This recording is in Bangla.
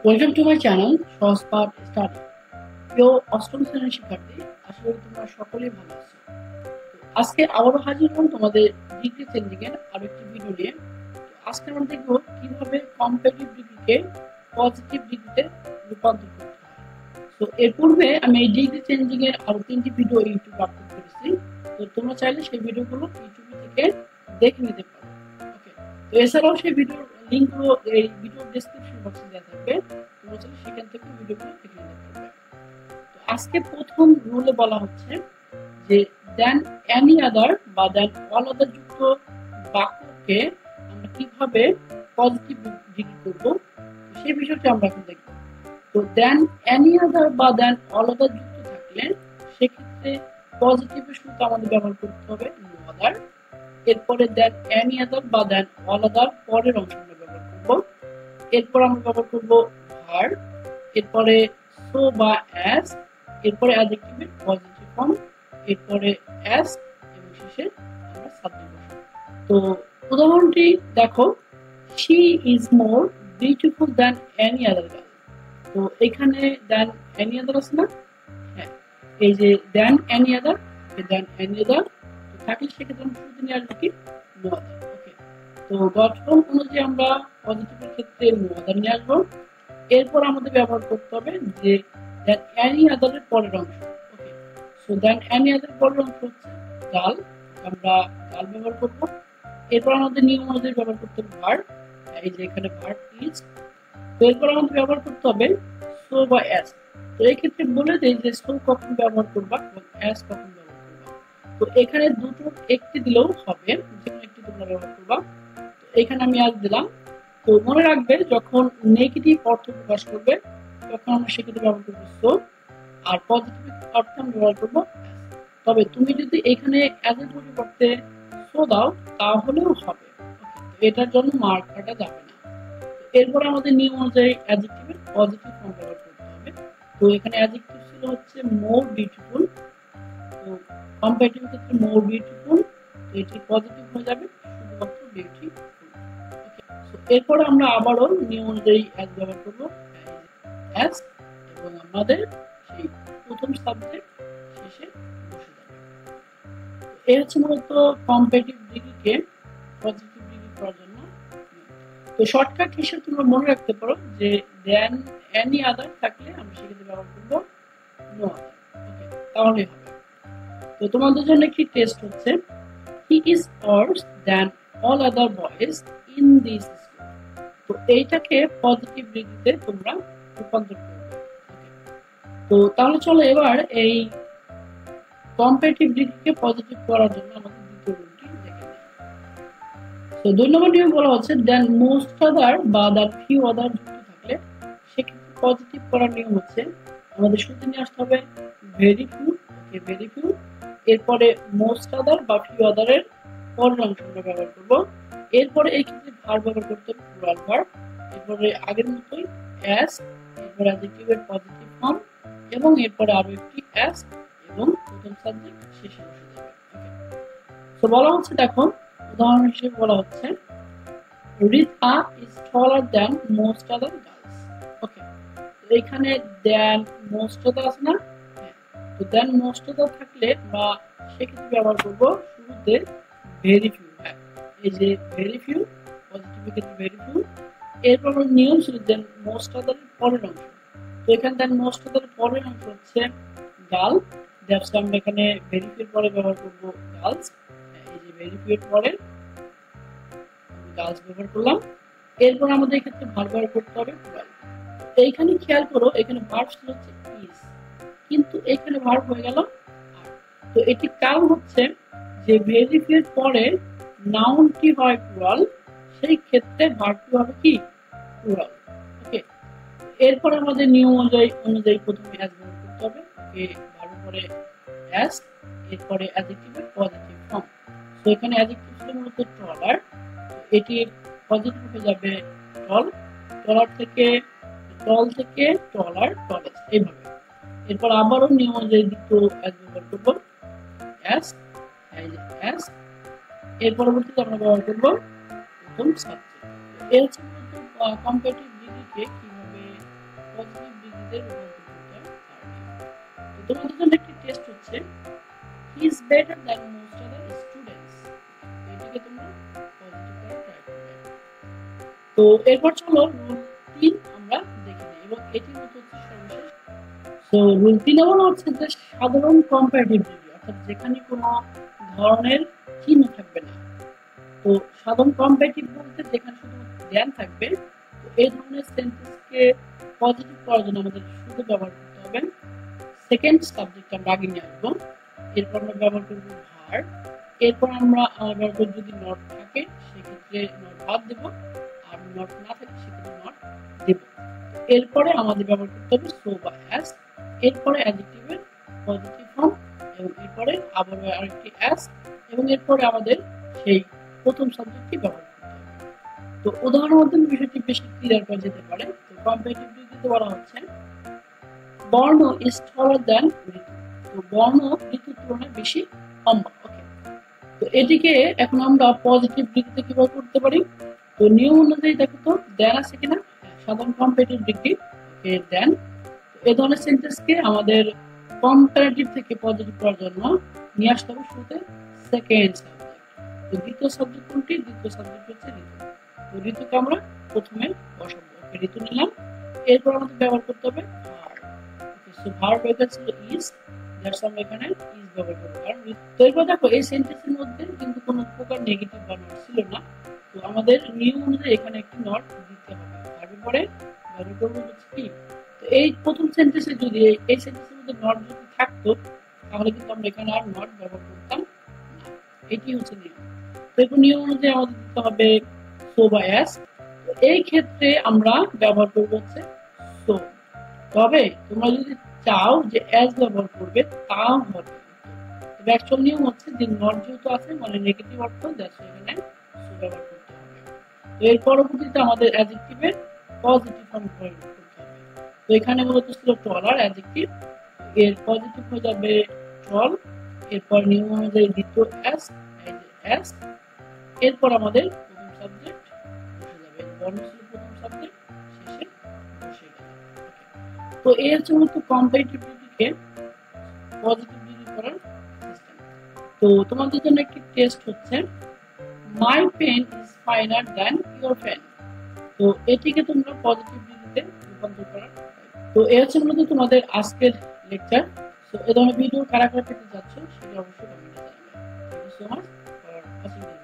Welcome to my channel Sahajpath study. প্রিয় অষ্টম শ্রেণীর শিক্ষার্থী, আশা করি তোমরা সকলেই ভালো আছো। আজকে আবারও হাজির হলাম তোমাদের ডিগ্রি চেঞ্জিং এর আরো একটি ভিডিও নিয়ে। আজকে আমরা দেখবো কিভাবে কম্পারেটিভ ডিগ্রিকে পজিটিভ ডিগ্রিতে রূপান্তর করতে হয়। তো এর পূর্বে আমি এই ডিগ্রি চেঞ্জিং এর আরো 3টি ভিডিও ইউটিউবে আপলোড করেছি। তো তোমরা চাইলে সেই ভিডিওগুলো ইউটিউব থেকে দেখে নিতে পারো। ওকে, তো এছাড়াও সেই ভিডিওর লিঙ্কগুলো এই ভিডিওর ডেসক্রিপশন বক্সে দেওয়া থাকবে। তোমরা চাইলে সেখান থেকে ভিডিওগুলো দেখে নিতে পারবে। তো আজকে প্রথম রুলে বলা হচ্ছে যে দেন এনি আদার বা দেন অল আদার যুক্ত বাক্যকে আমরা কিভাবে পজিটিভ ডিগ্রি করব, সেই বিষয়টি আমরা এখন দেখব। তো দেন এনি আদার বা দেন অল আদার যুক্ত থাকলে সেক্ষেত্রে পজিটিভের শুরুতে আমাদের ব্যবহার করতে হবে নো আদার। এরপরে দেন এনি আদার বা দেন অল আদার পরের অংশ আমরা ব্যবহার করব। এরপর আমরা ব্যবহার করব ভার। এরপরে সো বা অ্যাজ। এরপরে অ্যাডজেক্টিভের পজিটিভ ফর্ম। এরপরে অ্যাজ এবং শেষে আমরা সাবজেক্ট বসাবো। তো উদাহরণটি দেখো, she is more beautiful than any other girl. তো এখানে দেন এনি আদার আছে না? হ্যাঁ, এই যে than any other, than any other থাকলে সেক্ষেত্রে আমরা শুরুতে নিয়ে আসবো কি নো আদার। ওকে, তো গঠন অনুযায়ী আমরা পজিটিভের ক্ষেত্রে নো আদার নিয়ে আসবো। এরপর আমাদের ব্যবহার করতে হবে যে দেন এনি আদারের পরের অংশ। ওকে, সো দেন এনি আদার পরের অংশ হচ্ছে গাল, আমরা গাল ব্যবহার করব। এরপর আমাদের নিয়ম অনুযায়ী ব্যবহার করতে হবে ভার্ব, এই যে এখানে ভার্ব ইজ। তো এরপর আমাদের ব্যবহার করতে হবে সো বা অ্যাজ। তো এই ক্ষেত্রে বলে দেই যে সো কখন ব্যবহার করবা এবং অ্যাজ কখন ব্যবহার করবা। তো এখানে দুটো একটি দিলেও হবে, যে কোনো একটি তোমরা ব্যবহার করবা। তো এখানে আমি অ্যাজ দিলাম। তো মনে রাখবে যখন নেগেটিভ অর্থ প্রকাশ করবে তখন আমরা সেক্ষেত্রে ব্যবহার করবো সো, আর পজিটিভ অর্থে আমরা ব্যবহার করবো as। তবে তুমি যদি এখানে অ্যাজ এর পরিবর্তে সো দাও তাহলেও হবে। তো এটার জন্য মার্ক কাটা যাবে না। এরপর আমাদের নিয়ম অনুযায়ী অ্যাডজেক্টিভের পজিটিভ ফর্ম ব্যবহার করতে হবে। তো এখানে অ্যাডজেক্টিভ ছিল হচ্ছে মোর বিউটিফুল। তো কম্পারেটিভ ক্ষেত্রে মোর বিউটিফুল, তো এটি পজিটিভ হয়ে যাবে শুধুমাত্র বিউটিফুল। এরপরে আমরা আবারও নিয়ম অনুযায়ী অ্যাজ ব্যবহার করবো, অ্যাজ, এবং আমাদের সেই প্রথম সাবজেক্ট শেষে বসে যাবে। এই হচ্ছে মূলত কম্পারেটিভ ডিগ্রিকে পজিটিভ ডিগ্রি করার জন্য। তো শর্টকাট হিসেবে তোমরা মনে রাখতে পারো যে দেন এনি আদার থাকলে আমরা সেক্ষেত্রে ব্যবহার করবো নো আদার। ওকে, তাহলে হবে। তো তোমাদের জন্য একটি টেস্ট হচ্ছে he is Wars than all other boys in this school. তো এইটাকে পজিটিভ ডিগ্রিতে তোমরা রূপান্তর করবে। তো তাহলে চলো এবার এই কম্পারেটিভ ডিগ্রিকে পজিটিভ করার জন্য আমাদের দ্বিতীয় রুলটি দেখে নিই। তো 2 নম্বর নিয়ম বলা হচ্ছে দেন মোস্ট আদার বা দ্যান ফিউ আদার যুক্ত থাকলে সেক্ষেত্রে পজিটিভ করার নিয়ম হচ্ছে আমাদের শুরুতে নিয়ে আসতে হবে ভেরি ফিউ। ওকে, ভেরি ফিউ। এরপরে মোস্ট আদার বা ফিউ আদারের পরের অংশ আমরা ব্যবহার করবো। এরপরে এই ক্ষেত্রে ভার্ব ব্যবহার করতে হবে প্লুরাল ভার্ব। এরপরে আগের মতোই অ্যাজ, এরপরে অ্যাডজেক্টিভের পজিটিভ ফর্ম, এবং এরপরে আরো একটি অ্যাজ এবং প্রথম সাবজেক্ট শেষে বসে যাবে। তো বলা হচ্ছে দেখো, উদাহরণ হিসেবে বলা হচ্ছে Rita is taller than most other girls. Okay, তো এখানে দ্যান মোস্ট আদার আছে না? হ্যাঁ, তো দ্যান মোস্ট আদার থাকলে বা সেক্ষেত্রে ব্যবহার করবো শুরুতে ভেরি ফিউ। হ্যাঁ, এই যে ভেরি ফিউ, পজিটিভ ক্ষেত্রে ভেরি ফিউ। এরপর নিয়ম ছিল দেন মোস্ট আদারের পরের অংশ। তো এখানে দেন মোস্ট আদারের পরের অংশ হচ্ছে গার্ল, দ্যাটস আমরা এখানে ভেরি ফিউ এর পরে ব্যবহার করবো গার্লস। এই যে ভেরি ফিউ এর পরে গার্লস ব্যবহার করলাম। এরপর আমাদের এক্ষেত্রে ভার্ব ব্যবহার করতে হবে প্লুরাল। এইখানে খেয়াল করো, এখানে ভার্ব ছিল হচ্ছে ইজ, কিন্তু এখানে ভার্ব হয়ে গেল আর। তো এটি কারণ হচ্ছে যে ভেরি ফিউ এর পরে নাউনটি হয় প্লুরাল, সেই ক্ষেত্রে ভার্বটি হবে কি প্লুরাল। ওকে, এরপর আমাদের নিয়ম অনুযায়ী প্রথমে অ্যাজ ব্যবহার করতে হবে। ওকে, ভার্বের পরে অ্যাজ, এরপরে অ্যাডজেক্টিভের পজিটিভ ফর্ম। তো এখানে অ্যাডজেক্টিভ ছিল মূলত ট্রলার, এটি পজিটিভ হয়ে যাবে টল, টলার থেকে টল থেকে টলার টলেজ এইভাবে। এরপর আবারও নিয়ম অনুযায়ী দ্বিতীয় অ্যাজ ব্যবহার করবো অ্যাজ, অ্যাজ। এর পরবর্তীতে আমরা ব্যবহার করবো প্রথম সাবজেক্ট। এর হচ্ছে কম্পারেটিভ ডিগ্রিকে কিভাবে পজিটিভ ডিগ্রিতে রূপান্তর করতে পারবে। তো তোমাদের জন্য একটি টেস্ট হচ্ছে he is better than most other students. এটাকে তোমরা পজিটিভ করার ট্রাই করবে। তো এরপর চলো রুল 3 আমরা দেখে নিই এবং এটির মতো হচ্ছে সর্বশেষ। তো রুল 3 বলা হচ্ছে যে সাধারণ কম্পারেটিভ ডিগ্রি, অর্থাৎ যেখানে কোনো ধরনের চিহ্ন থাকবে না। তো সাধারণ কম্পারেটিভ বলতে যেখানে শুধুমাত্র জ্ঞান থাকবে। তো এই ধরনের সেন্টেন্সকে পজিটিভ করার জন্য আমাদের শুধু ব্যবহার করতে হবে সেকেন্ড সাবজেক্ট আমরা আগে নিয়ে আসবো। এরপর আমরা ব্যবহার করবো ভার্ব। এরপর আমরা ব্যবহার করব যদি নট থাকে সেক্ষেত্রে নট বাদ দেব, আর নট না থাকে সেক্ষেত্রে নট দেব। এরপরে আমাদের ব্যবহার করতে হবে সো বা অ্যাজ। এরপরে অ্যাডজেক্টিভের পজিটিভ ফর্ম এবং এরপরে আবার আরেকটি অ্যাজ এবং এরপরে আমাদের সেই প্রথম সাবজেক্টটি ব্যবহার করতে হবে। তো উদাহরণের মাধ্যমে বিষয়টি বেশি ক্লিয়ার করা যেতে পারে। তো কম্পারেটিভ ডিগ্রিতে বলা হচ্ছে বর্ণ ইজ টলার দ্যান ঋতু। তো বর্ণ ঋতুর তুলনায় বেশি লম্বা। ওকে, তো এটিকে এখন আমরা পজিটিভ ডিগ্রিতে কিভাবে করতে পারি? তো নিয়ম অনুযায়ী দেখো তো দেন আছে কিনা, সাধারণ কম্পারেটিভ ডিগ্রি ওকে দেন। এই ধরনের সেন্টেন্সকে আমাদের কম্পারেটিভ থেকে পজিটিভ করার জন্য নিয়ে আসতে হবে শুরুতে সেকেন্ড সাবজেক্ট। তো দ্বিতীয় সাবজেক্ট কোনটি? দ্বিতীয় সাবজেক্ট হচ্ছে ঋতু। তো ঋতুকে আমরা প্রথমে বসাবো। ওকে, ঋতু নিলাম। এরপর আমাদের ব্যবহার করতে হবে ভার্ব। ওকে, সো ভার্ব এখানে ছিল ইজ, দ্যাটস আমরা এখানে ইজ ব্যবহার করব। কারণ তো এরপর দেখো এই সেন্টেন্সের মধ্যে কিন্তু কোনো প্রকার নেগেটিভ বা নট ছিল না। তো আমাদের নিয়ম অনুযায়ী এখানে একটি নট দিতে হবে। ভার্বের পরে ব্যবহার করব হচ্ছে কি। তো এই প্রথম সেন্টেন্সে যদি এই সেন্টেন্সের মধ্যে নট যদি থাকতো তাহলে কিন্তু আমরা এখানে আর নট ব্যবহার করতাম না। এটি হচ্ছে নিয়ম। তো এরপর নিয়ম অনুযায়ী আমাদের দিতে হবে সো বা অ্যাজ। এই ক্ষেত্রে আমরা ব্যবহার করব হচ্ছে সো। তবে তোমরা যদি চাও যে অ্যাজ ব্যবহার করবে তাও হবে। তবে অ্যাকচুয়াল নিয়ম হচ্ছে যে নট যেহেতু আছে মানে নেগেটিভ অর্থ, দ্যাটস এখানে সো ব্যবহার করতে হবে। তো এর পরবর্তীতে আমাদের অ্যাডজেক্টিভের পজিটিভ ফর্ম প্রয়োগ করতে হবে। তো এখানে মূলত ছিল টলার অ্যাডজেক্টিভ, এর পজিটিভ হয়ে যাবে টল। এরপর নিয়ম অনুযায়ী দ্বিতীয় অ্যাস, অ্যাস। এরপর আমাদের প্রথম সাবজেক্ট বসে যাবে, বর্ণ ছিল প্রথম সাবজেক্ট, শেষে বসে গেল। তো এই হচ্ছে মূলত কম্পারেটিভ ডিগ্রিকে পজিটিভ ডিগ্রি করার সিস্টেম। তো তোমাদের জন্য একটি টেস্ট হচ্ছে my pen is finer than your pen. তো এটিকে তোমরা পজিটিভ ডিগ্রিতে রূপান্তর করার। তো এই হচ্ছে মূলত তোমাদের আজকের লেকচার। তো এই ধরনের ভিডিও কারা কারা পেতে যাচ্ছ সেটা অবশ্যই কমেন্টে জানাবে। Thank you so much for watching.